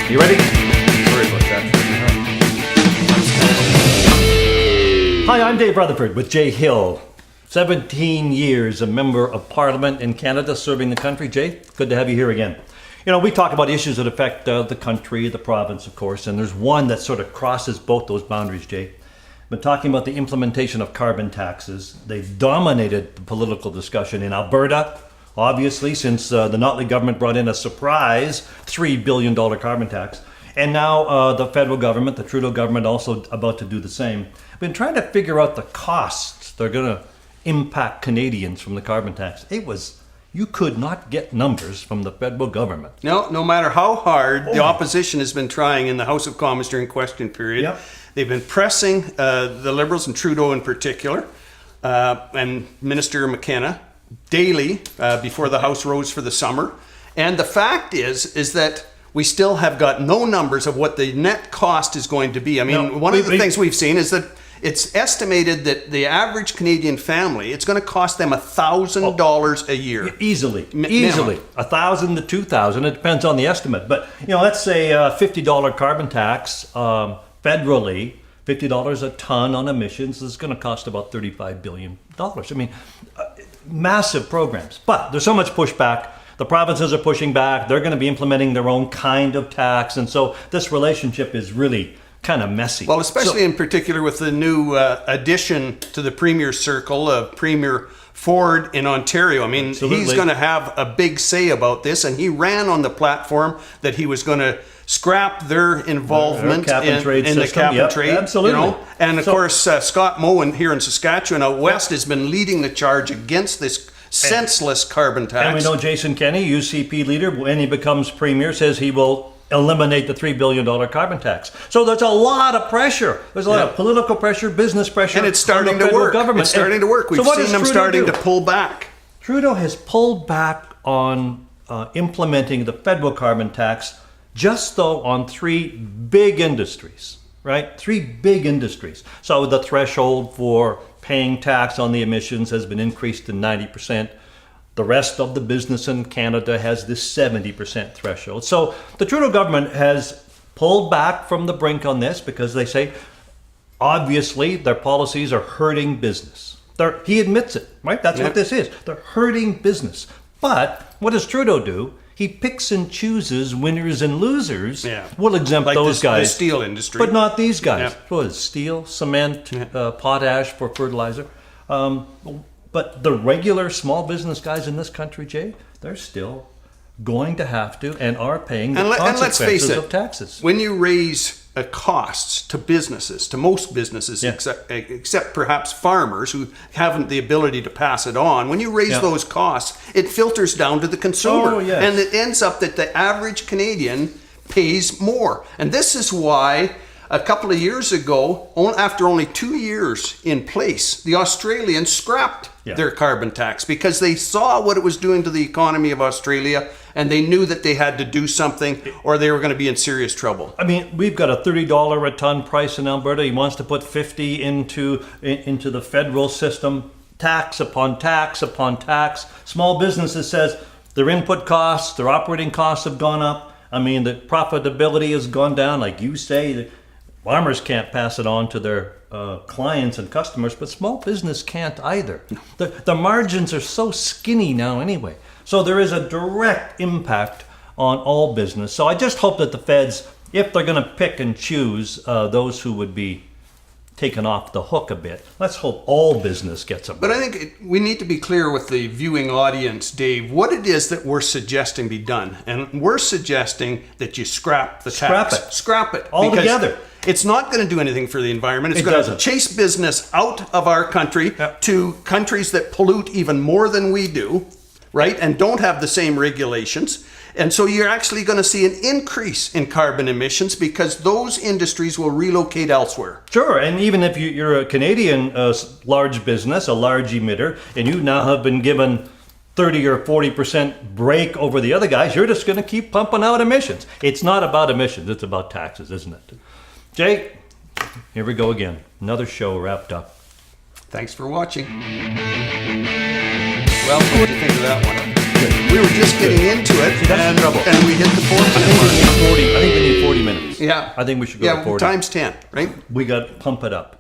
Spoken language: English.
You ready? Sorry about that. Hi, I'm Dave Rutherford with Jay Hill. 17 years a member of Parliament in Canada, serving the country. Jay, good to have you here again. You know, we talk about issues that affect the country, the province, of course, and there's one that sort of crosses both those boundaries, Jay. Been talking about the implementation of carbon taxes. They've dominated the political discussion in Alberta, obviously, since the Notley government brought in a surprise $3 billion carbon tax. And now the federal government, the Trudeau government, also about to do the same. Been trying to figure out the costs they're going to impact Canadians from the carbon tax. You could not get numbers from the federal government. No matter how hard the opposition has been trying in the House of Commons during question period. Yep. They've been pressing the Liberals and Trudeau in particular, and Minister McKenna daily before the House rose for the summer. And the fact is that we still have got no numbers of what the net cost is going to be. I mean, one of the things we've seen is that it's estimated that the average Canadian family, it's going to cost them $1,000 a year. Easily. 1,000 to 2,000. It depends on the estimate. But, you know, let's say a $50 carbon tax federally, $50 a ton on emissions is going to cost about $35 billion. I mean, massive programs. But there's so much pushback. The provinces are pushing back. They're going to be implementing their own kind of tax. And so this relationship is really kind of messy. Well, especially in particular with the new addition to the Premier's circle of Premier Ford in Ontario. I mean, He's going to have a big say about this, and he ran on the platform that he was going to scrap their involvement in the cap and trade. Absolutely. You know? And of course, Scott Moen here in Saskatchewan out west has been leading the charge against this senseless carbon tax. And we know Jason Kenney, UCP leader, when he becomes Premier, says he will eliminate the $3 billion carbon tax. So there's a lot of pressure. There's a lot of political pressure, business pressure. And it's starting to work. It's starting to work. We've seen them starting to pull back. Trudeau has pulled back on implementing the federal carbon tax just though on three big industries, right? Three big industries. So the threshold for paying tax on the emissions has been increased to 90%. The rest of the business in Canada has this 70% threshold. So the Trudeau government has pulled back from the brink on this because they say, obviously, their policies are hurting business. He admits it, right? That's what this is. They're hurting business. But what does Trudeau do? He picks and chooses winners and losers. We'll exempt like those guys. The steel industry. But not these guys. What is steel, cement, potash for fertilizer. But the regular small business guys in this country, Jay, they're still going to have to and are paying the consequences of taxes. When you raise costs to businesses, to most businesses, except perhaps farmers who haven't the ability to pass it on, when you raise those costs, it filters down to the consumer. And it ends up that the average Canadian pays more. And this is why a couple of years ago, after only 2 years in place, the Australians scrapped their carbon tax because they saw what it was doing to the economy of Australia, and they knew that they had to do something or they were going to be in serious trouble. I mean, we've got a $30 a ton price in Alberta. He wants to put $50 into the federal system, tax upon tax upon tax. Small businesses says their input costs, their operating costs have gone up. I mean, the profitability has gone down, like you say. Farmers can't pass it on to their clients and customers, but small business can't either. The margins are so skinny now anyway. So there is a direct impact on all business. So I just hope that the feds, if they're going to pick and choose those who would be taken off the hook a bit, let's hope all business gets a break. But I think we need to be clear with the viewing audience, Dave, what it is that we're suggesting be done. And we're suggesting that you scrap the tax. Scrap it. Altogether. It's not going to do anything for the environment. It's going to chase business out of our country to countries that pollute even more than we do, right? And don't have the same regulations. And so you're actually going to see an increase in carbon emissions because those industries will relocate elsewhere. Sure, and even if you're a Canadian large business, a large emitter, and you now have been given 30 or 40% break over the other guys, you're just going to keep pumping out emissions. It's not about emissions, it's about taxes, isn't it? Jay, here we go again. Another show wrapped up. Thanks for watching. Well, what do you think of that one? We were just getting into it, See, that's the trouble. and we hit the 4 minute mark. I think we need 40 Yeah. I think we should go to 40. times 10, right? We got to pump it up.